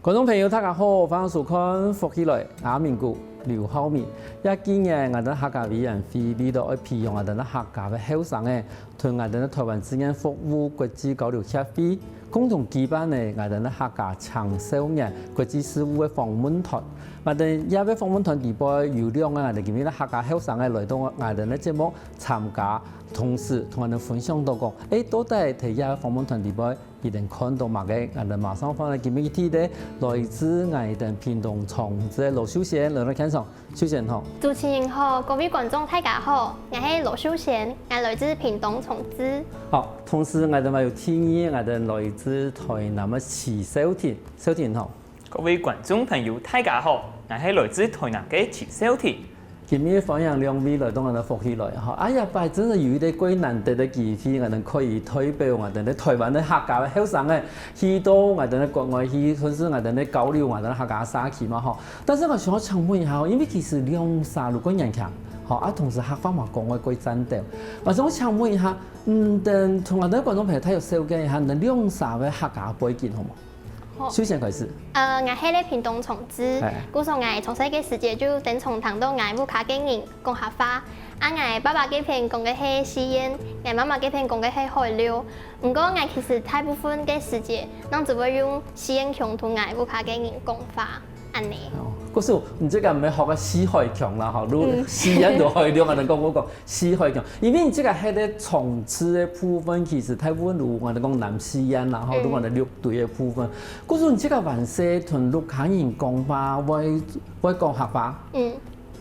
观众朋友，大家好，欢迎收看《福起来雅民谷刘浩明》。今年我哋客家委员会为到培养我哋客家嘅后生嘅，同我哋台湾之间服务国际交流协会共同举办嘅我哋客家青少年国际事务嘅访问团。我哋呢個訪問團地部有兩個我哋今日客家後生嘅來到我哋嘅節目參加，同時同我哋分享到講，到底睇呢個訪問團地部一定看到乜嘅？我哋馬上翻嚟今日睇咧，來自我哋屏東長治嘅羅秀賢來到現場，秀賢好。主持人好，各位觀眾大家好，我係羅秀賢，我來自屏東長治。好，同時我哋咪有天意，我哋來自台南嘅池小田，小田好。各位觀眾朋友，大家好，我係來自台南嘅池小田。今日歡迎兩位來到我哋福起來，嚇！哎呀，拜真係有啲幾難得嘅機會，我哋可以代表我哋台灣嘅客家嘅後生嘅，去到我哋國外去，或是我哋交流我哋客家社區嘛，嚇！但是我想請問一下，因為其實兩沙如果人強，嚇，同時客家話講嘅幾爭啲，我想請問一下，同我哋觀眾朋友睇下了解一下，你兩沙嘅客家背景好冇？首先開始。我係咧屏東長治，故說我從細嘅時節就等從談到我母家嘅人講客話，我爸爸嗰邊講嘅係西煙，我媽媽嗰邊講嘅係海流。不過我其實大部分嘅時節，我只會用西煙腔同我母家嘅人講話，安尼。嗰時候唔知個唔係學個四海腔啦，嚇，如西煙就海流，我哋講四海腔，因為這個係咧長治嘅部分，其實大部分如我哋講南西煙啦，嚇，如我哋綠隊嘅部分，嗰時候這個還是同陸客人講話，會講客話。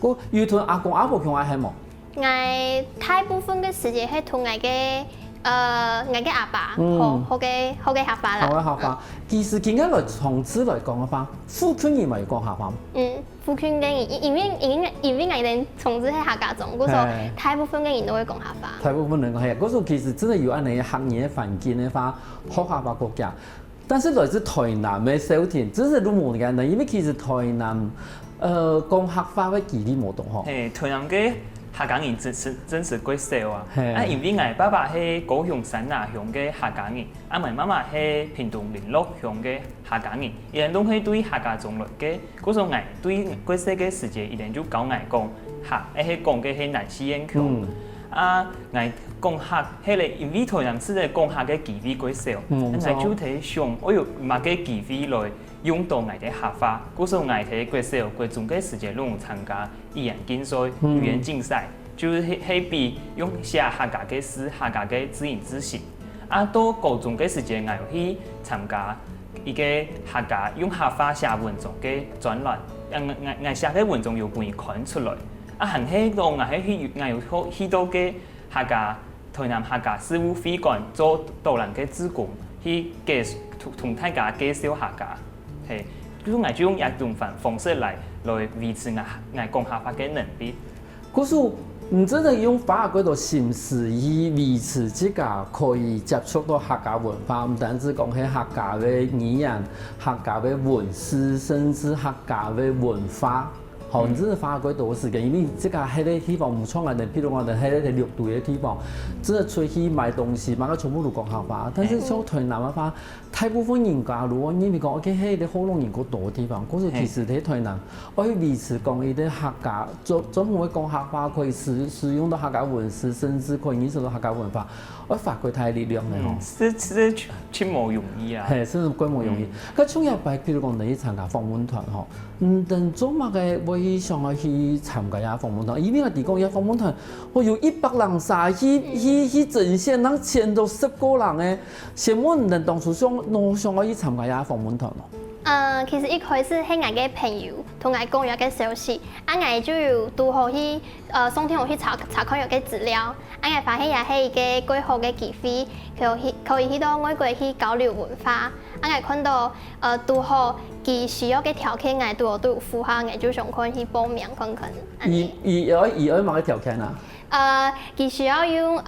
嗰要同阿公阿婆講話係冇？我大部分嘅時節係同我嘅阿爸學嘅客話啦。學嘅客話，其實點解來長治來講嘅話，福建人咪講客話？福建嘅人，因為我哋長治係客家種，嗰時候大部分嘅人都會講客話。大部分人講係，嗰時候其實真係有安尼嘅客家環境嘅話，學客話國家。但是來自台南嘅小田，真係都冇簡單，因為其實台南講客話嘅幾啲冇同學。台南嘅客家人真是幾少啊！因為我爸爸係高雄山拿鄉嘅客家人，我媽媽係屏東聯絡鄉嘅客家人，伊人都係對客家種類嘅。嗰時候我對嗰些嘅時節，伊人就教我講客，係講嘅係南西煙腔。我講客係咧，因為台南市嘅講客嘅機會幾少，我就睇想，乜嘅機會來用到我哋客話。嗰時候我睇幾少，幾種嘅時節攏有參加語言競賽、語言競賽，就是係比用寫客家嘅詩、客家嘅字音字形。到高中嘅時節，我又去參加一個客家用客話寫文章嘅專欄，我寫嘅文章又被刊出來。行喺度，我又去到嘅客家台南客家事務會館做導覽嘅志工，去同大家介紹客家，係，咁我就用一種方式來維持我講客話嘅能力。嗰時候唔真係用法嗰度形式以維持自家可以接觸到客家文化，唔單止講係客家嘅語言、客家嘅文史，甚至客家嘅文化。好，你真係花幾多時間？因為這個喺啲地方唔錯嘅，譬如我哋喺啲綠隊嘅地方，真係出去買東西，買個全部都講客話。但是像台南嘅話，大部分人家如果因為講，喺啲可能人口多嘅地方，嗰時其實喺台南，我去維持講一啲客家，專門會講客話，可以使用到客家文史，甚至可以認識到客家文化，我發揮太力量嘅嗬。是真冇容易啊！係，真係幾冇容易。佢從入擺，譬如講你去參加訪問團嗬，等做乜嘅會上去參加下訪問團，因為我哋講訪問團，我有100人曬去陣線，能簽到10個人嘅。請問你當初想去參加下訪問團咯？其實一開始係我嘅朋友同我講咗嘅消息，我就要拄好去送天我去查看咗嘅資料，我發現也係一個幾好嘅機會，可以去到外國去交流文化。我看到拄好佢需要嘅條件，我拄好都有符合，我就想看去報名看看。而乜嘅條件啊？佢需要用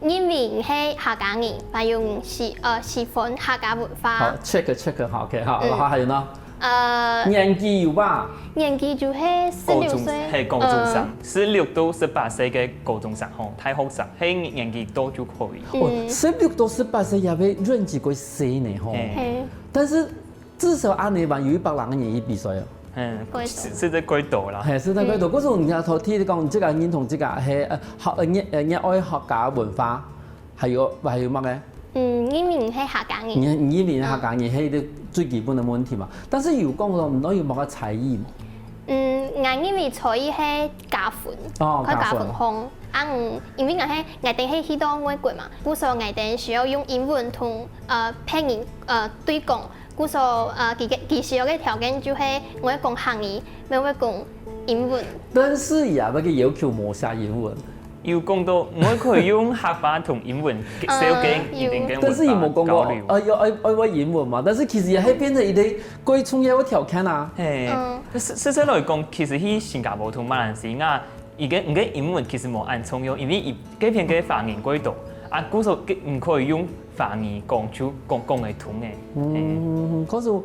因為係客家人，但用喜歡客家文化。好 check 好 ，OK 好，還有呢？年紀有吧？年紀就係16歲，係高中生，16到18歲嘅高中生吼，太後生，係年紀多就可以。16到18歲也會認識過4年吼，但是至少安尼嘛有100人去比赛哦。是在轨道啦。係，是在軌道。嗰種人家頭聽你講，即個認同即個係熱愛客家文化，係有乜嘅？因為係客家人。因為客家人係啲最基本嘅問題嘛。但是又講到唔可以冇個才藝嘛。因為才藝係加分，佢加分項。因為係定係去到外國嘛，故所定需要用英文同配音對講。故所其需要嘅條件就係我要講客語，唔會講英文。但是也嗰個要求冇寫英文。要講到我可以用客話同英文小經一定嘅文化交流。但是又冇講過要英文嘛？但是其實也係變成一啲貴重嘅條件啊。實際來講，其實喺新加坡同馬來西亞，而家唔嘅英文其實冇按重要，因為嗰片嘅華人軌道，故所唔可以用。華語講出講會通嘅，嗰種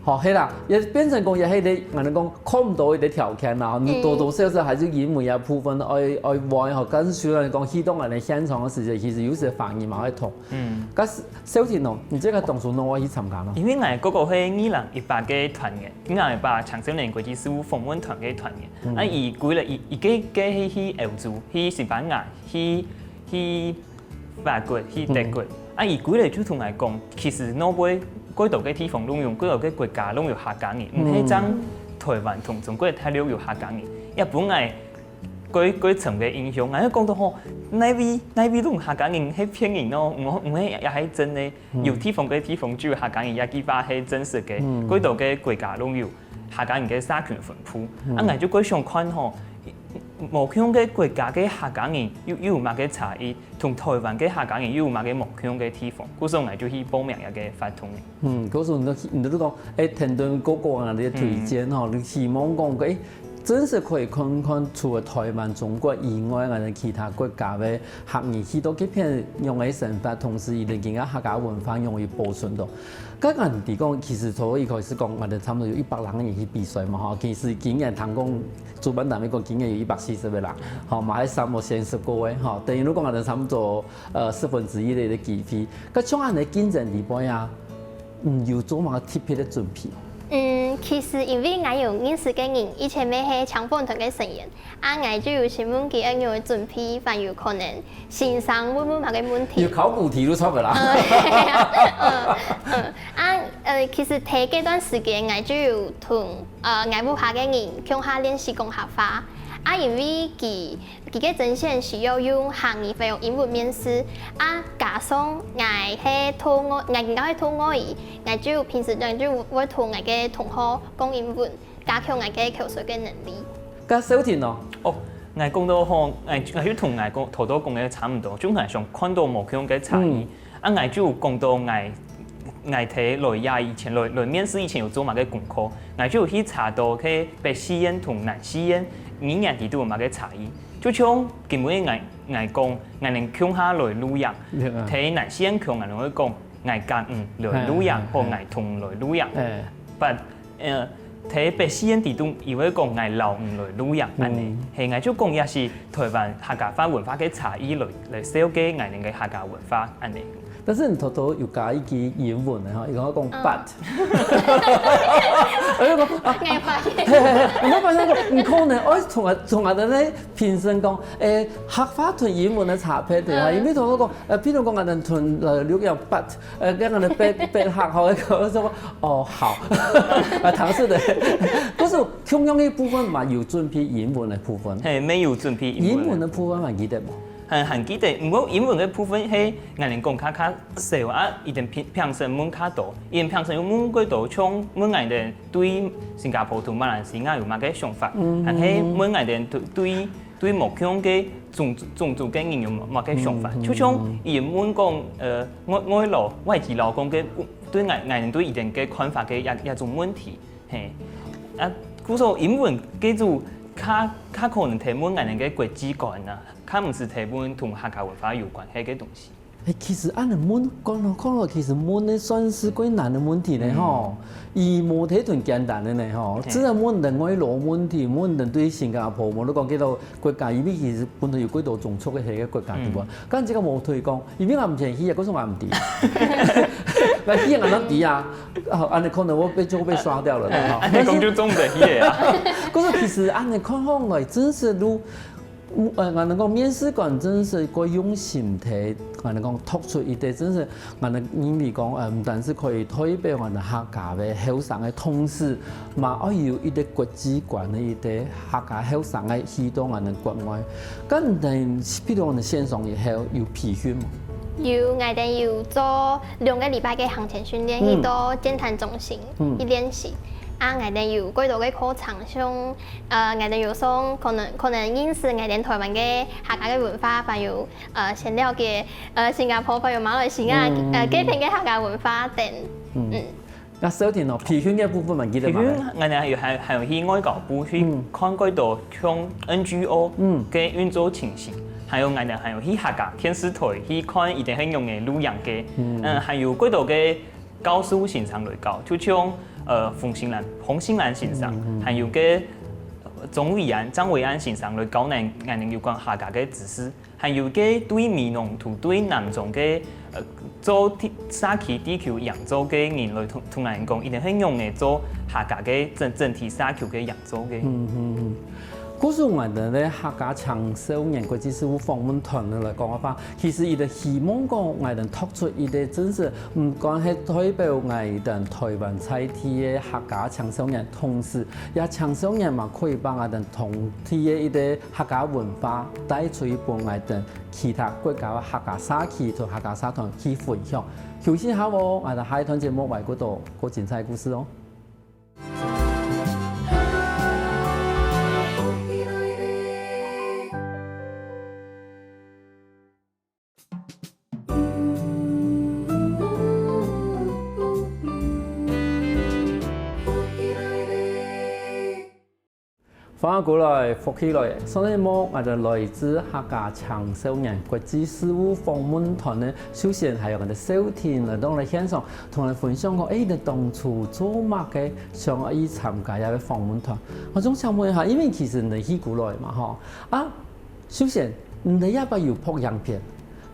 係啦，也變成講也係你，我哋講看唔到嘅條件啦，你多多少少還是英文有部分愛玩學跟書啦，講去到我哋現場嘅時候，其實有時華語嘛會通。咁小田咯，你即個當初攞我去參加咯？因為我嗰個係2018嘅團嘅，2018青少年國際事務訪問團嘅團嘅，而佢咧而家去歐洲、去西班牙、去法國、去德國。而佢哋就同我講，其實挪威嗰度嘅地方攏用，嗰度嘅國家攏用客家語，唔係將台灣同中國大陸用客家語。日本係嗰層嘅影響，我講到吼，那邊攏客家語係騙人咯，唔係也係真嘅。有地方嘅地方就客家語，也幾把係真實嘅。嗰度嘅國家攏用客家語嘅社群分布，我就嗰想看吼。目腔嘅國家嘅客家語有乜嘅差異，同台灣嘅客家語有乜嘅目腔嘅地方，嗰時候我就去報名一個發通嘅。嗰時候你都講，田頓嗰個啊，你推薦吼，你希望講嘅，真是可以看看除了台灣、中國以外，我哋其他國家嘅客語，去到幾片用喺生活，同時亦令到客家文化容易保存到。咁人哋講，其實從一開始講，我哋差唔多有100人去比賽嘛，嗬。其實今年thành功主辦單位講，今年有140個人，嗬，嘛喺340個位，嗬。等於如果我哋差唔多1/4嘅機會，咁像我哋競爭地位啊，要做乜特別嘅準備？其實因為我有認識嘅人，以前咪係搶風團嘅成員，我就有詢問佢一樣嘅準備，凡有可能線上問乜嘅問題。要考古題都出嚟啦。其實睇嗰段時間，我就有同外部下嘅人向下練習講客話。因為佢嘅甄選需要用客語或用英文面試，加上我係土我更加係土外語，我就平時就會同我嘅同學講英文，加強我嘅口說嘅能力。咁小田咯，我講到吼，我要同我頭都講嘅差唔多，總係想看到目標嘅差異。我就講到我睇來呀，以前來面試以前有做乜嘅功課，我就去查到佢北西煙同南西煙。語言地都有乜嘅差異，就像根本我講，我能強下來錄音，睇南先強我會講，我間來錄音或我同來錄音，但睇北先地都以為講我老唔來錄音，安尼係我就講也是台灣客家話文化嘅差異來小嘅我哋嘅客家文化安尼。但是你偷偷有加一句英文嘅嗬，而家講 but，我發現唔可能，我從我哋咧平時講客話同英文嘅差別嘅，因為同我講譬如講我哋同了解 but，跟我哋背客號嘅講就話哦好，唐氏的，嗰時同樣嘅部分嘛有準備英文嘅部分，係沒有準備英文嘅部分還記得冇？很記得，不過英文嘅部分係我哋講較少啊，一定平時問較多，因為平時有問幾多，像問我哋對新加坡同馬來西亞有乜嘅想法，但係問我哋對目標嘅種族嘅人有乜嘅想法，就像伊問講外籍勞工嘅對我哋對一定嘅看法嘅一種問題，係故所英文記住。較可能提問我哋嘅國際觀啊，較唔是提問同客家文化有關係嘅東西。其實按你問講落，其實問咧算是幾難嘅問題咧吼，而冇睇段簡單嘅咧吼，只係問另外攞問題，問人對新加坡，我都講幾多國家，因為其實本來有幾多種族嘅係嘅國家對喎，咁即個冇推講，因為我唔前去啊，嗰種我唔知。那戏人都啲啊，安尼可能我被刷掉了啦。安尼讲就中的戏啊。可是其实安尼看看来，真是如。我能讲面试官真是个用心提，我能讲突出一啲，真是我能因为讲唔但是可以推俾我哋客家嘅後生嘅同時，嘛要有一啲國際觀嘅一啲客家後生嘅去到我哋國外。咁但譬如我哋線上以後有培訓嘛？有，我哋要做2個禮拜嘅行前訓練，去到健談中心去練習。我哋有幾多個課程，像我哋有上可能認識我哋台灣嘅客家嘅文化，還有先了解新加坡，還有馬來西亞幾片嘅客家文化等。那首先哦，培訓嘅部分咪記得嘛？培訓我哋係要去外交部去看幾多像 NGO 嘅運作情形，還有我哋係要去客家電視台去看一定係用嘅錄像機，還有幾多嘅教書現場來教，就像洪新蘭先生，還有個張偉安先生來教我哋有關客家嘅知識，還有個對閩南同對南種嘅做沙區地區揚州嘅人來同人講，一定係用嚟做客家嘅整體沙區嘅揚州嘅。嗰時我哋咧客家長壽年國際事務訪問團嚟講嘅話，其實伊哋希望講我哋突出伊哋真是唔講係代表我哋台灣在地嘅客家長壽年，同時也長壽年嘛可以幫我哋同地嘅伊啲客家文化帶出去幫我哋其他國家嘅客家社區同客家社團去分享。休息下喎，我哋下一段節目為嗰度個精彩故事哦。翻過來，復起來，所以我哋來自客家長壽年國際事務訪問團咧，首先係由我哋小田嚟到嚟現場，同我哋分享過，你當初做乜嘅，想要參加一個訪問團。我想請問一下，因為其實你去過來嘛，首先你要不要拍影片？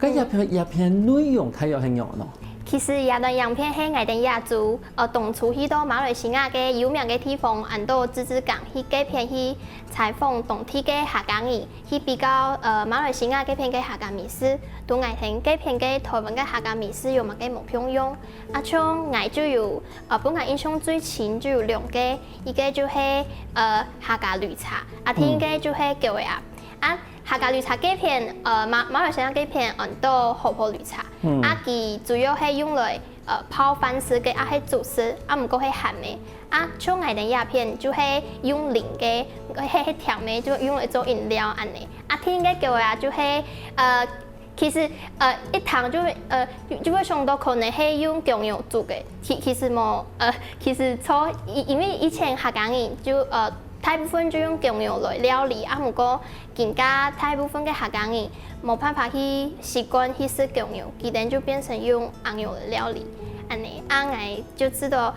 嗰影片內容睇有興趣咯。其實也段影片係我哋也做，當初去到馬來西亞嘅有名嘅地方，按到芝港去幾片去採訪當地嘅客家人，去比較馬來西亞幾片嘅客家美食，同我聽幾片嘅台灣嘅客家美食有乜嘅目標用。像我就有本我印象最深就有2個，一個就係客家綠茶，另一個就係叫嘅客家綠茶幾片，馬來西亞幾片按到河坡綠茶，佢主要係用來泡飯食嘅，係主食，唔過係鹹嘅。像我哋鴉片就係用零嘅，係甜嘅，就用來做飲料安尼。聽嘅叫嘅就係其實一堂就會想到可能係用薑油煮嘅，其實冇其實錯，因為以前客家人就大部分就用薑油來料理，唔過而家大部分嘅客家人冇辦法去習慣去食薑油，佢哋就變成用紅油來料理。安尼，我就知道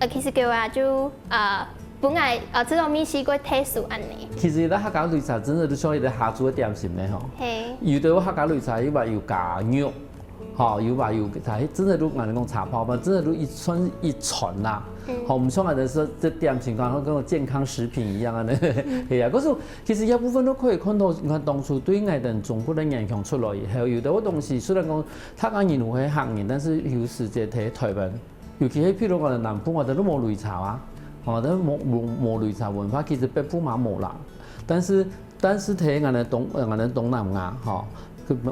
其實叫話就本來知道米試過特殊安尼。其實咧客家綠茶真係都屬於啲下煮嘅點心咧嗬。係。有啲客家綠茶又話要加肉，有話要係真係都我哋講茶泡飯，真係都一串啦。唔像我哋說即點心講嗰個健康食品一樣啊，係啊。嗰時其實一部分都可以看到，我當初對我哋中國嘅影響出來以後，有啲東西雖然講客家人會客人，但是有時間睇台灣，尤其係譬如我哋南部，我哋都冇綠茶啊。我哋冇綠茶文化，其實北部嘛冇啦。但是睇我哋東南亞，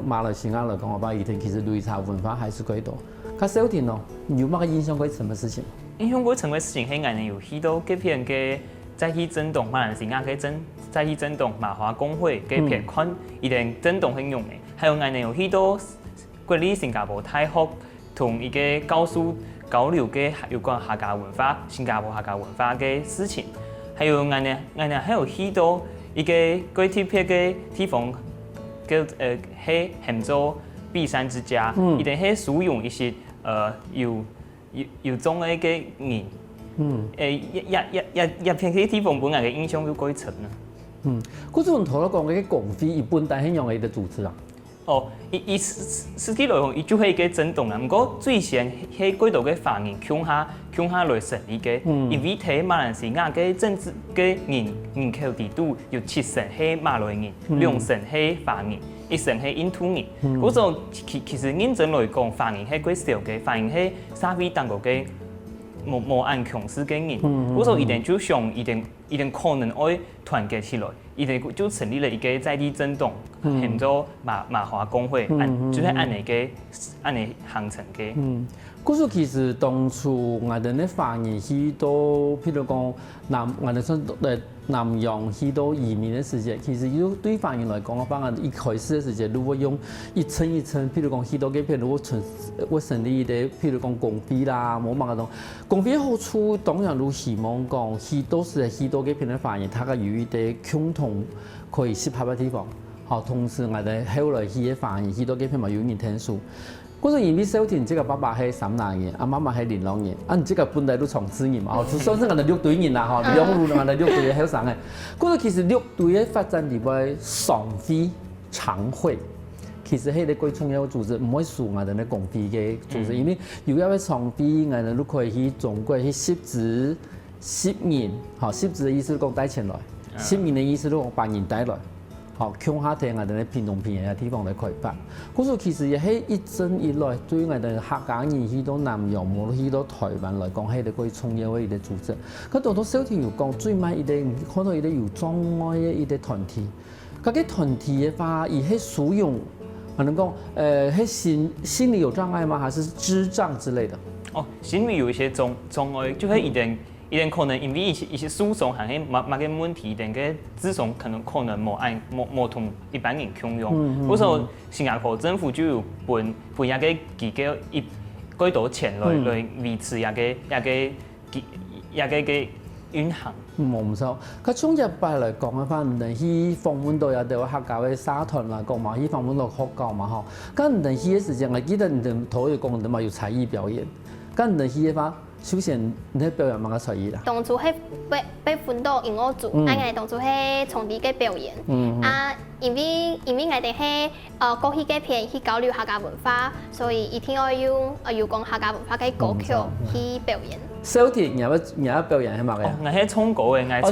馬來西亞嚟講嘅話，以前其實綠茶文化還是幾多。佢小田咯，有乜嘅印象過什麼事情？印象過什麼事情係我哋有去到幾片嘅再去震動馬來西亞嘅再去震動馬華公會幾片看一定震動很用嘅，還有我哋有去到國立新加坡大學同一個教書。交流嘅有關客家文化、新加坡客家文化嘅事情，還有我哋還有去到一個特別嘅地方，叫係喊做碧山之家，一定係使用一些有種嘅嘅人，一片嘅地方本來嘅印象都幾深啊。嗰種同我講嘅公費一般大係用嚟嘅主持啊。哦，伊实际来讲，伊就係一個震動啦。不過最先係幾多個華人向下來成立嘅，因為睇馬來西亞嘅政治嘅人口地度有7成係馬來人，2成係華人，1成係印度人。嗰種其實認真來講，華人係幾少嘅，華人係社會當個嘅冇按強勢嘅人。嗰種一定就想一定可能會團結起來。伊哋就成立了一個在地震動，叫做馬華工會，就是按呢行程嘅。嗰時其實當初我哋咧華人去到，譬如講我哋說南洋去到移民嘅時節，其實要對華人來講嘅話，一開始嘅時節，如果用一層一層，譬如講去到嗰邊，如果成立啲，譬如講公費啦，冇乜嗰種公費好處，當然都希望講去到嗰邊嘅華人，他嘅有一啲共同可以適合嘅地方，好，同時我哋後來去嘅華人去到嗰邊咪有人聽書。嗰時因為小田這個爸爸係三南人，阿媽媽係連浪人，你這個本來都從子人嘛，就算是我哋6隊人啦，嗬，兩路我哋6隊嘅後生嘅。嗰時其實6隊嘅發展入邊，雙非常會，其實係啲最重要嘅組織，唔可以輸我哋啲公費嘅組織，因為如果要雙非，我哋都可以去中國去攝職10人，好，攝職嘅意思講帶錢來，10人嘅意思都把人帶來。好，向下睇我哋屏東片嘅地方嚟開發。嗰時其實亦係一直以來對我哋客家人去到南洋，無論去到台灣來講，係一個重要嘅一個組織。咁到到小田又講，最尾一啲可能一啲有障礙嘅一啲團體，嗰啲團體嘅話，而係屬於可能講係心理有障礙嗎？還是智障之類的？哦，心理有一些障礙，就係一定可能因為一些訴訟係某個問題，一定嘅諮詢可能冇同一般人共用。嗰時候新加坡政府就有分一個幾多錢來維持一個運行。冇錯，佢從入邊嚟講嘅話，唔能去訪問到有啲客家嘅社團啦，講嘛去訪問到學校嘛嗬。咁唔能去嘅時間，我記得唔能頭一講，唔嘛有才藝表演。咁唔能去嘅話，首先你表演乜個才藝啦？當初係被分到音樂組，我當初係從啲嘅表演。因為我哋係過去嘅片去交流客家文化，所以一定要用講客家文化嘅歌曲去表演。小田有表演係乜嘅？我係唱歌嘅，我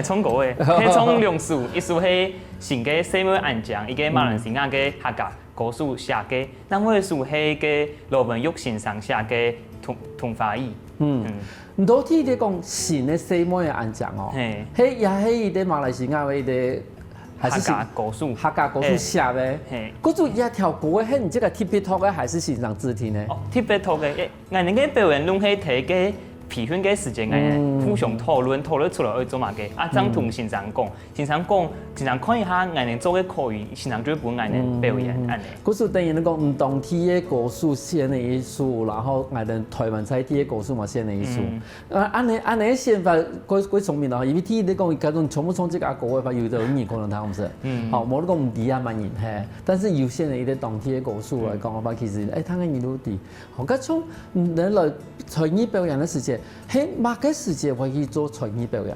唱歌嘅，係唱兩首，一首係新嘅社會案件，一個馬來西亞嘅客家歌手寫嘅，另外一首係個羅文玉先生寫嘅同花衣。唔到啲啲講新嘅社會案件哦，係也係一啲馬來西亞嘅一啲。客家歌手寫嘅，嗰種一條歌係唔知個 TikTok 嘅，還是現場自聽嘅？哦 TikTok 嘅，我哋嘅表演攏係睇嘅培訓嘅時間嘅，互相討論出來去做乜嘅。啊，咁同現場講，現場看一下我哋做嘅口語，現場就本我哋表演安尼。嗰時等於你講唔同體嘅歌手寫嘅一首，然後我哋台灣菜體嘅歌手嘛寫嘅一首。安尼寫法幾聰明啦，因為體你講嗰種全部從這個歌嘅話，有啲人可能睇唔識。好，冇你講唔低啊萬人係，但是有些人一啲當地嘅歌手嚟講嘅話，其實睇緊都低。好，咁從你來才藝表演嘅時間。喺乜嘅時節會去做才藝表演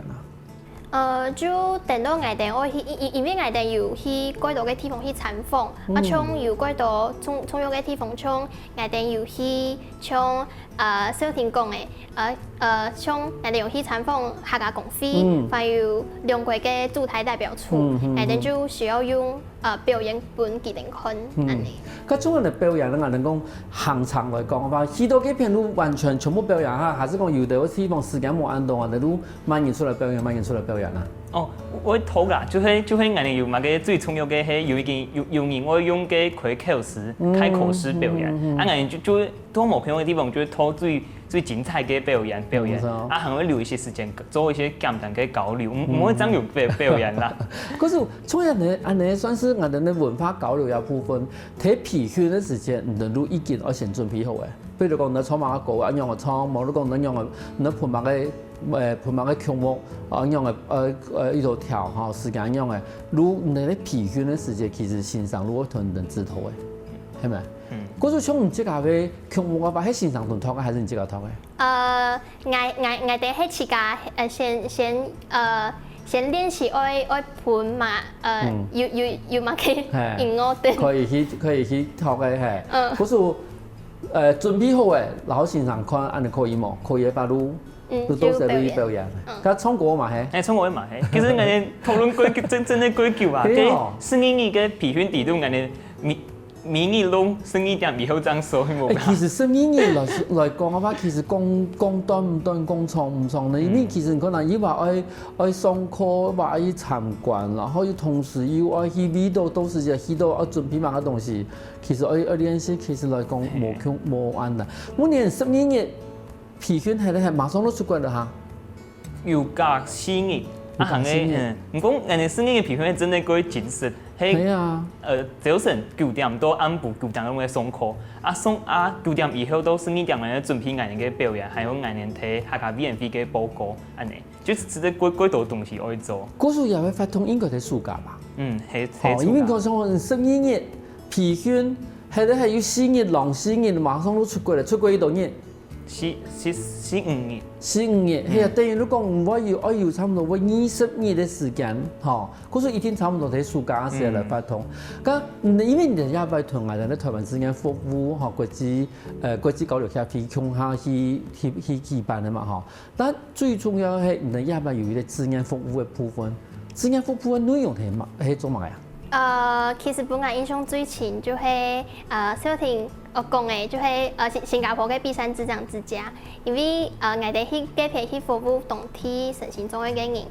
啊？就等到我哋我去，因為我哋要去幾多嘅地方去參訪，從有幾多重要嘅地方，從我哋要去從小田講嘅，從我哋要去參訪客家公會，還有兩國嘅駐台代表處，我哋就需要用表演本佢哋看安尼。咁從我哋表演咧，我哋講行程來講嘅話，去到嗰邊都完全全部表演嚇，還是講有啲地方時間冇按到，我哋都慢人出來表演，慢人出來表演啊。哦，我討噶，就係我哋有乜嘅最重要嘅係有一件有人我用嘅開口式表演，我哋就多冇朋友嘅地方，就討最精彩嘅表演，啊，還會留一些時間做一些簡單嘅交流，唔會爭有表演啦。可是從安尼算是我哋嘅文化交流一部分，睇培訓嘅時間，人都已經要先準備好嘅。比如講你唱乜歌，一樣嘅唱，冇你講你樣嘅你盤乜嘅。盤乜嘅曲目，一樣嘅一路跳嚇時間一樣嘅，如你咧培訓嘅時間，其實線上如果同人指導嘅，係咪？嗰種唱唔知㗎嘅曲目嘅話，喺線上同talk嘅，還是唔知㗎talk嘅？我哋係自家先练习愛盤嘛，要嘛嘅音樂的。可以去學嘅係。嗰時準備好嘅，然後現場看，安尼可以冇？可以把路。都是你表演，佢唱歌嘛係，唱歌嘛係。其實我哋討論過真嘅過橋啊，嘅聲音嘅培訓地度，我哋迷你弄聲音點以後這樣說冇。其實聲音來講嘅話，其實講短唔短，講長唔長咧。因為其實可能要話愛上課，話愛參觀，然後同時要愛去味道，到時就去到要準備乜嘅東西。其實愛練習，其實來講冇難啦。每年12月。培訓係咧係馬上都出國啦嚇，有隔4年，行嘅，唔講人哋4年嘅培訓真係過緊實，係早晨9點到暗晡9點鐘嘅上課，9點以後到12點嘅準備人嘅表演，還有人哋睇客家 V&V 嘅報告，安尼，就是真係幾多東西要做。嗰時也會發通應該係暑假吧？係因為嗰時候12月培訓係咧係要4年浪4年，馬上都出國啦，出國幾多年？4、5年，4、5年，係啊，等於你講唔要差唔多20年嘅時間，嚇，嗰時已經差唔多喺暑假時嚟發通。咁因為人家係同埋喺台灣之間服務嚇國際交流協會共下去舉辦嘅嘛嚇。但最重要係人家係有一個志願服務嘅部分，志願服務嘅內容係做乜呀？其實本來印象最深就係小婷我講嘅，就係新加坡嘅碧山之長之家，因為我哋去嗰邊去服務當地身心障礙嘅人。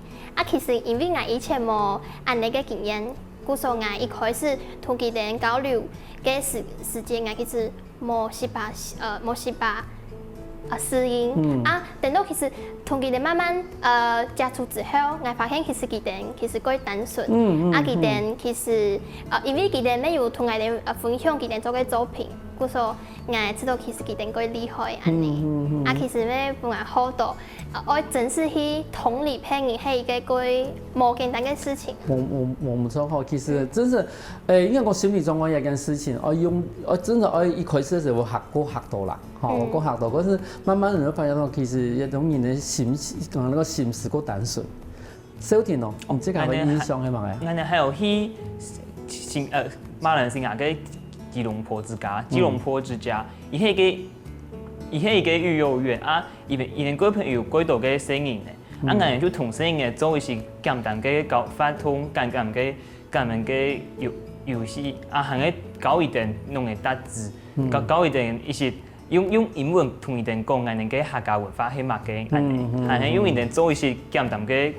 其實因為我以前冇安尼嘅經驗，故所我一開始同佢哋交流嘅時間，我其實冇習慣適應。等到其實同佢哋慢慢接觸之後，我發現其實佢哋其實幾單純。佢哋其實因為佢哋沒有同我哋分享佢哋做嘅作品，故所我知道其實佢哋幾厲害安尼。其實咧本來好多，我真是去同理別人係一個幾冇簡單嘅事情。冇錯呵，其實真是因為我心理狀況有件事情，我真係我一開始嘅時候學到啦，我學到，可是慢慢人都發現到其實一種人嘅心思過單純。小田哦，唔知係咪印象係咪？我哋還有去馬來西亞嘅吉隆坡之家，伊係一個幼兒園啊，伊連嗰朋友幾多嘅聲音咧，我哋就同聲嘅做一些簡單嘅教發通，簡單嘅遊戲，行嘅教一點弄嘅單字，教一點一些用英文同伊哋講，我哋嘅客家文化係乜嘅，係用伊哋做一些簡單嘅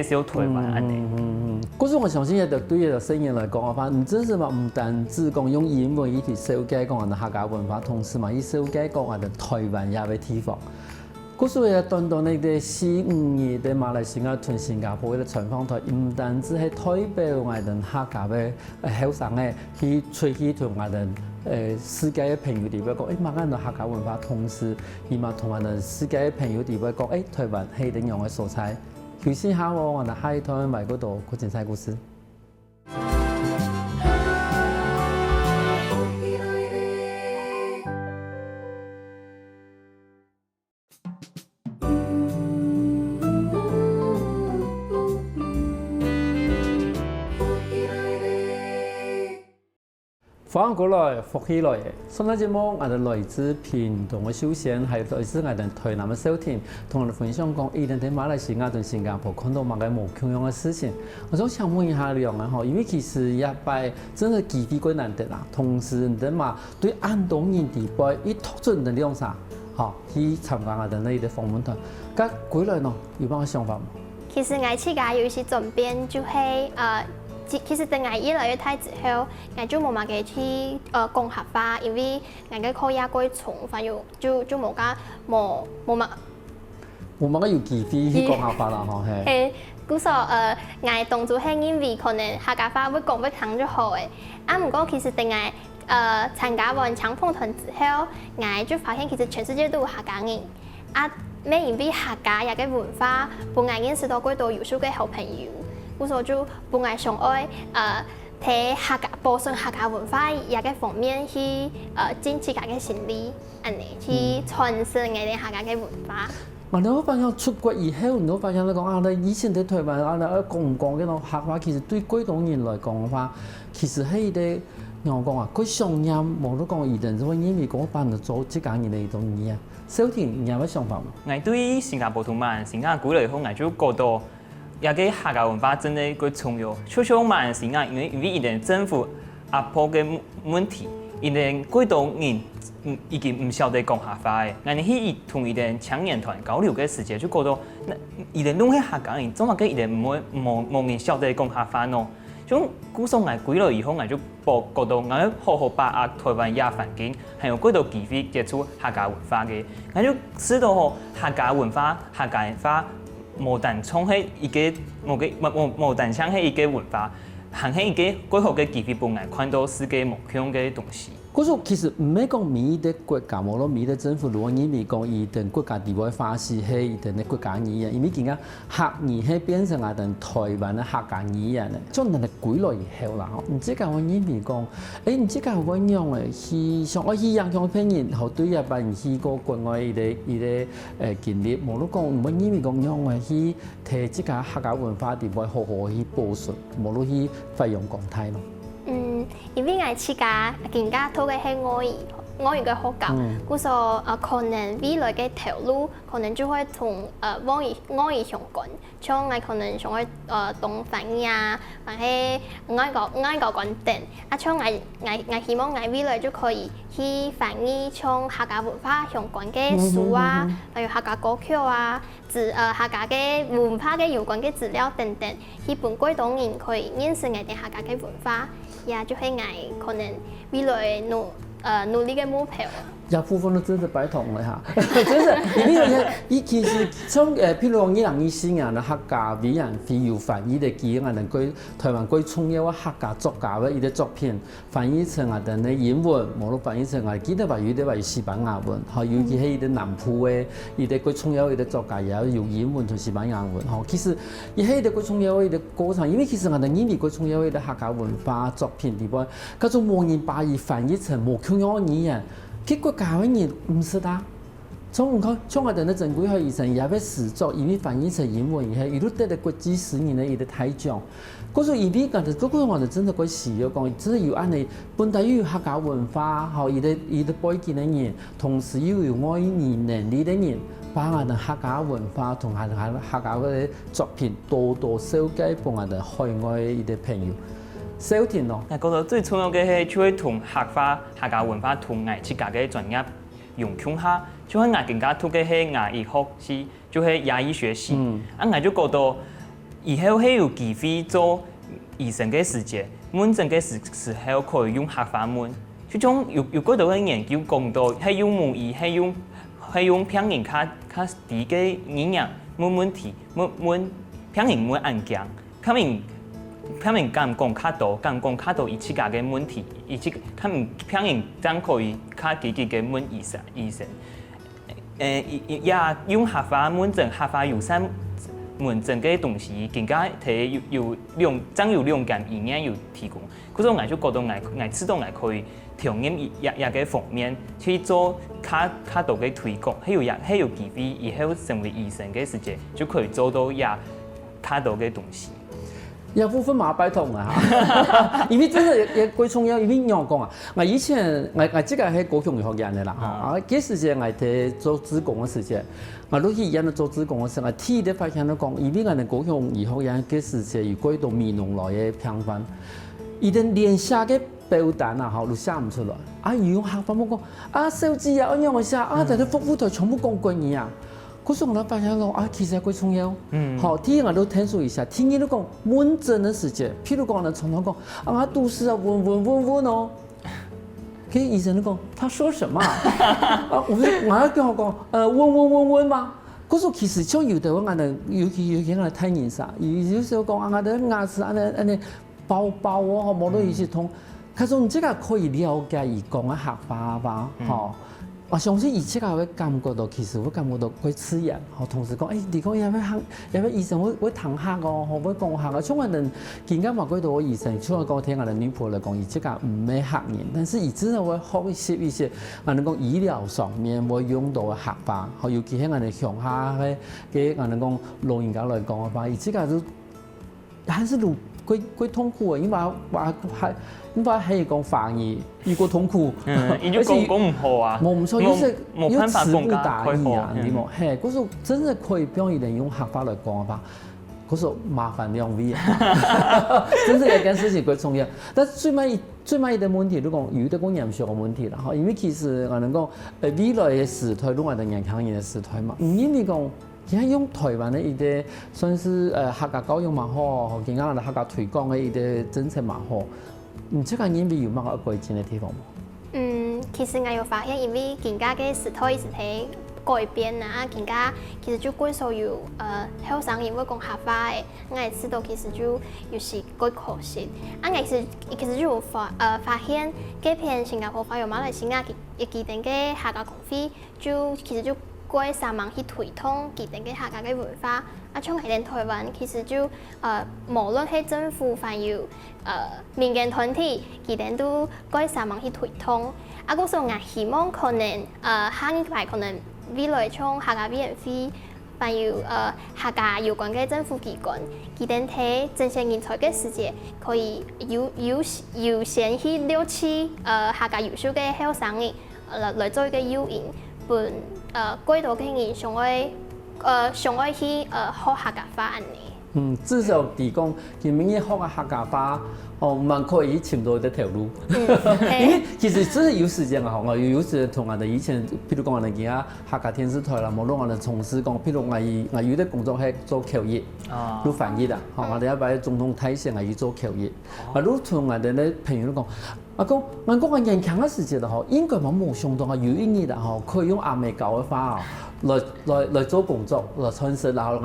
小推廣安尼。嗰時我相信對一個聲音來講嘅話，唔真係話唔單止講用英文一起紹介講我哋客家文化，同時嘛以紹介講我哋台灣也嘅地方。嗰時我短短嘅4、5年喺馬來西亞同新加坡嘅採訪台，唔單止係代表我哋客家嘅後生嘅去出去同我哋世界嘅朋友哋講，馬來西亞客家文化，同時伊嘛同我哋世界嘅朋友哋講，台灣係點樣嘅素材。休息下我哋喺台灣賣嗰度個精彩故事。翻過來，福起來嘅。上個節目我哋來自屏東嘅小仙，係來自我哋台南嘅小田，同我哋分享講，以前喺馬來西亞同新加坡看到乜嘅無同樣嘅事情。我想請問一下你啊，因為其實一擺真係機會幾難得啦，同時你嘛對安東人地輩一拓出你哋樣啥，去參加我哋呢啲訪問團，咁過來呢有乜想法冇？其實我自家有時轉變就係其實等我越來越大之後，我就冇乜嘅去講客家，因為我嘅口也過重，反正就冇乜有機會去講客家啦，嗬係。故所我當初係因為可能客家話會講得強就好嘅，唔過其實等我參加完搶風團之後，我就發現其實全世界都有客家人，咩因為客家嘅文化，幫我認識到幾多優秀嘅好朋友。故所就本來想愛睇客家保存客家文化一個方面去增自家嘅心理，安尼去傳承我哋客家嘅文化。你會發現出國以後，你會發現你講啊，你以前喺台灣啊，你講唔講嘅種客話，其實對廣東人來講嘅話，其實係啲我講啊，佢上任冇得講，一定就會因為嗰班人做即間嘢嚟做嘢啊。小田，你有乜想法嘛？我對新加坡同埋新加坡嚟講，我就覺得也個客家文化真係個重要。少少慢新加，因為一定政府壓迫嘅問題，一定廣東人已經唔曉得講客話嘅。我哋去同一定青年團交流嘅時節，就覺得一定攏係客家人，怎麼嘅一定冇人曉得講客話咯？種古時我歸來以後，我就覺得我要好好把握台灣亞環境，還有幾多機會接觸客家文化嘅，我就知道吼客家文化、客家話無單從係一個無單像係一個文化，還係一個幾好嘅機會，幫我看到世界目標嘅東西。嗰種其實唔係講每一個國家，無論每一個政府，如果認為講伊定國家地位發是係伊定嘅國家語言，因為而家客語係變成啊定台灣嘅客家語言咧，將人哋歸來以後啦，唔知講我認為講，唔知講我樣誒去上我去影響別人，後對日本人去過國外伊個經歷，無論講我認為講樣誒去提即個客家文化地位好好去保存，無論去發揚光大咯。因為我自家更加多嘅係外語嘅學教，故所可能未來嘅條路可能就會同外語相關，像我可能想去當翻譯啊，或係外國講等，像我希望我未來就可以去翻譯像客家文化相關嘅書啊，例如客家歌曲啊，客家嘅文化嘅有關嘅資料等等，去幫廣東人可以認識我哋客家嘅文化。也就係我可能未來努力嘅目標。一部分都真係擺同嘅嚇，真係。因為呢其實像譬如講2024年嘅客家語言會有翻譯嘅機會，能夠台灣最重要嘅客家作家嘅一啲作品翻譯成啊等嘅英文，無論翻譯成啊其他話語，啲話西班牙文，嚇尤其係一啲南部嘅一啲最重要嘅一啲作家，也有英文同西班牙文，嚇其實亦係一啲最重要嘅一啲過程，因為其實我哋認為最重要嘅一啲客家文化作品地方，嗰種無人把伊翻譯成無腔語言。結果教嘅人唔識得，從我哋嘅正規學醫生也要試作，因為翻譯成英文以後，伊都得到國際10年嘅一個大獎。嗰種伊啲嗰個我哋真係個時要講，真係要按你本地有客家文化，後伊啲背景嘅人，同時又有外語能力嘅人，把我哋客家文化同客家嘅作品多多紹介俾我哋海外嘅啲朋友。小田咯，我覺得最重要嘅係，就係同客家文化同我自家嘅專業融洽下，就係我更加讀嘅係牙醫學系，就係牙醫學系。我就覺得以後係有機會做醫生嘅時節，門診嘅時候可以用客話問。就種有幾多嘅研究講到係用母語，係用平人較低嘅語言問題，問平人問案件，他們敢講較多伊自家嘅問題，他們平人真可以較積極嘅問醫生。也用客話問診、客話友善問診嘅東西，更加睇有兩間醫院有提供。嗰種我就覺得我知道我可以調研也個方面去做較多嘅推廣，係有機會以後成為醫生嘅時節，就可以做到也較多嘅東西。有部分馬擺同啊，因為真係也最重要，因為我講啊，我以前我即個係高雄醫學院嘅啦，啊，嗰時陣我哋做志工嘅時節，我都去醫院做志工嘅時候，我睇啲發現都講，因為我哋高雄醫學院嗰時陣有幾多美濃來嘅評分，伊哋連寫嘅表單啊，都寫唔出來，啊，用客話冇講，啊，手指啊，咁樣我寫，啊，但係服務台全部講過嘢啊。嗰時我哋發現咯，啊，其實最重要。好，第一我都聽說一下，聽見都講問診的時節，譬如講，我從頭講，啊，我都是啊，問哦。佢醫生都講，他說什麼？啊，我要跟我講，問嘛。嗰時其實像有的我哋尤其我哋睇人啥，有時候講啊，我哋牙齒安尼包哦，冇得意思通。佢說你這個可以了解伊講嘅客話吧，吼。我相信伊即个会感觉到，其实我感觉到佢刺眼，吼，同事讲，你讲要学，要医生会谈学哦，吼，会讲学啊。像我哋更加嘛几多医生，像我讲听我哋女朋友嚟讲，伊即个唔係學人，但是伊真係會學一些，我哋講醫療上面會用到嘅學法，吼，尤其喺我哋鄉下嘅我哋講老人家嚟講嘅話，伊即個都還是幾痛苦嘅，因為係講翻譯，如果痛苦，而且講唔好啊，冇錯，有辦法講大意啊，你冇，係，嗰時真係可以俾人用學法嚟講嘅話，嗰時麻煩兩位，真係一件事情幾重要。但最尾嘅問題，都講有啲講嚴肅嘅問題啦，嚇，因為其實我哋講未來嘅時代，都係人年輕人嘅時代嘛，唔因為講。而家用台灣嘅一啲算是客家教育嘛好，而家我哋客家推廣嘅一啲政策嘛好，唔知個因為有乜個改進嘅地方冇？其實我有發現，因為而家嘅時代一直喺改變啊，而家其實就幾所有後生人會講客話嘅，我哋知道其實就有時幾可惜。我其實就有發現，幾片新加坡還有馬來西亞嘅幾定嘅客家公司，就其實就過3萬去推動佢哋嘅客家嘅文化，像係喺台灣，其實就無論係政府還有民間團體，佢哋都過3萬去推動。嗰時候我希望可能下一排可能未來從客家委員會，還有客家有關嘅政府機關，佢哋喺正式人才嘅時節，可以優先去錄取客家優秀嘅後生人來做一個誘因，本幾多嘅人想愛去學客家話安尼。至少提供佢明年學嘅客家話，蠻可以尋到一條路。因為其實真係有時間啊，我有時同我哋以前，譬如講我哋而家客家電視台啦，無論我哋從事講，譬如我有啲工作係做口譯，做翻譯啊，我哋一擺總統睇成係要做口譯，如同我哋啲朋友都講。我講人強嘅時節啦，應該冇想到有一年啦，可以用阿美教嘅話來做工作，來傳承，然後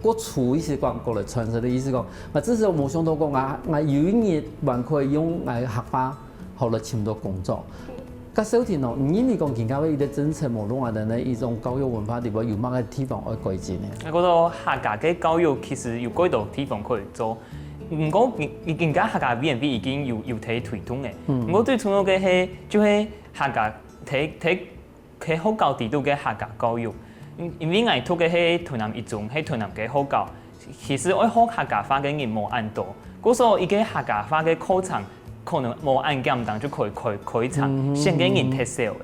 我出一些廣告來傳承的意思講，我至少冇想到講我有一年還可以用客話後來尋到工作。咁首先咯，唔因為講而家嘅啲政策無論我哋呢一種教育文化地方有乜嘅地方可以改進嘅？我覺得客家嘅教育其實有幾多地方可以做。唔過而家客家 V&V 已經有睇推動嘅，唔過最重要嘅係就係客家睇學校地度嘅客家教育，因為我讀嘅係台南一中，係台南嘅學校，其實愛學客家話嘅人冇咁多，嗰時候依個客家話嘅課程可能冇咁簡單就可以開場，先嘅人特色嘅，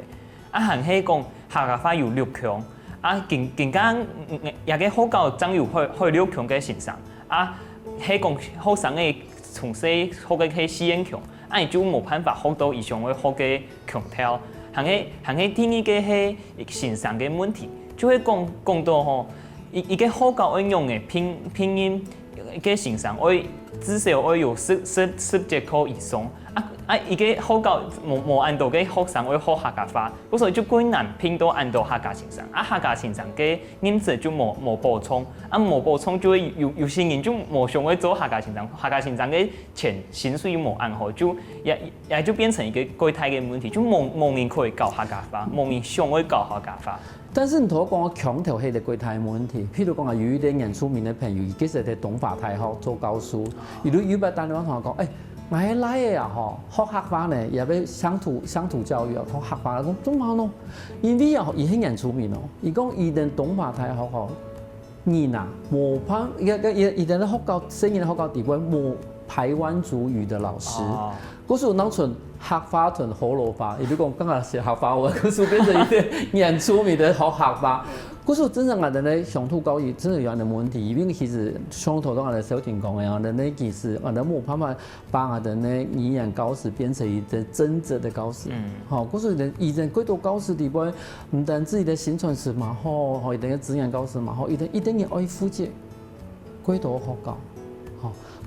行係講客家話有6強，更加也個學校爭有去6強嘅先生，係講學生嘅從細學嘅係4英強，伊就冇辦法學到以上嘅學嘅強調，行係第二嘅係先生嘅問題，就會講到吼，一個學校愛用嘅拼音嘅先生，至少愛有10節課以上。一個學校冇按到嘅學生會學客家話，所以就幾難拼到按到客家先生。客家先生嘅人數就冇補充，冇補充就會有些人就冇想會做客家先生。客家先生嘅薪水又冇按好，就也就變成一個幾大嘅問題，就冇人可以教客家話，冇人想會教客家話。但是你同我講，我強調係個幾大問題。譬如講有一啲人出名嘅朋友，其實喺東華大學做教書，有擺打電話同我講，我喺來嘅啊，學客話呢，也要鄉土教育啊，學客話，我講做乜咯？因為啊，伊係人出名咯，伊講伊哋東華大學人啊，冇幫伊哋咧學校，雖然學校地位冇排灣族語的老師，嗰時當存客話同河洛話，亦都講今日學客話喎，嗰時變成一啲人出名的學客話。嗰時真正我哋咧鄉土教育真係有人嘅問題，因為其實上頭都我哋小田講嘅，我哋咧其實我哋冇辦法把我哋咧語言教師變成一個真正嘅教師。嗰時以前幾多教師地位，唔單止嘅宣傳師嘛好，伊哋嘅資源教師嘛好，一定要愛負責幾多學校。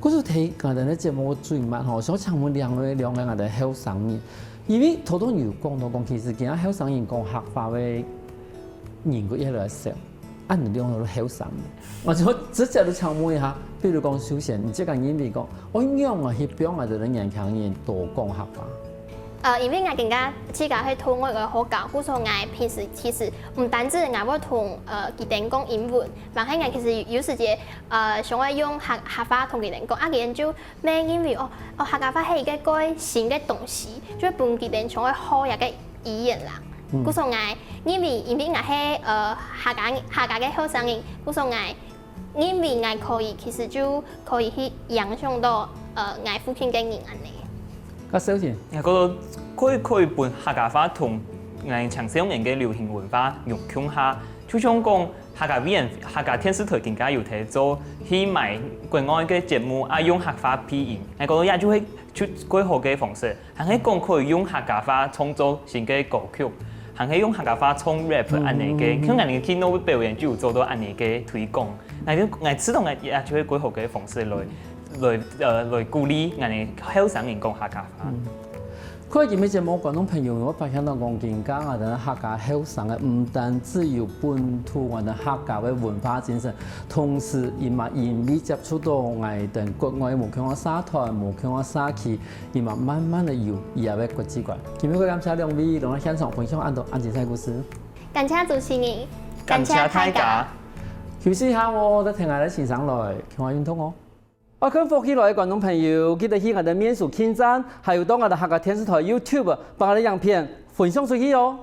嗰時睇我哋咧節目最慢吼，想請問兩位我哋後生人，因為頭都有講到講，其實而家後生人講客話嘅人越來越少，你兩個都後生嘅，我就直接都請問一下，譬如講首先，你即個人哋講，我樣去表我哋啲年輕人多講客話。因为我更加自家去讨我个好教，故所我平时其实唔单止我要同佢哋講英文，但係我其實有時節想要用客話同佢哋講，佢哋就咩因為客家話係一個新嘅東西，就係幫佢哋想要好一個語言啦。故所我因為我係客家嘅後生人，故所我因為我可以其實就可以去影響到我附近嘅人安尼。個小錢，我覺得可以把客家話同我長少年嘅流行文化融洽下，就像講客家語言、客家電視台更加有睇做去買國外嘅節目，用客話配音，我覺得也就係出幾好嘅方式。還係講可以用客家話創作新嘅歌曲，還係用客家話唱 rap 安尼嘅，像我哋去諾表演就有做到安尼嘅推廣。我知道我也就係幾好嘅方式來鼓勵我哋後生人講客家話。佢今日節目觀眾朋友，我發現到講更加我哋客家後生嘅唔單止有本土我哋客家嘅文化精神，同時亦嘛因為接觸到我哋國外無強嘅社團、無強嘅社區，亦嘛慢慢地有以後嘅國際觀。今日我感謝兩位來現場分享安精彩故事。感謝主持人，感謝大家。休息下我哋聽下啲先生來，聽下運動哦。我看福起來嘅觀眾朋友，記得去我哋面書點讚，還有到我哋客家電視台 YouTube 把我哋影片分享出去哦。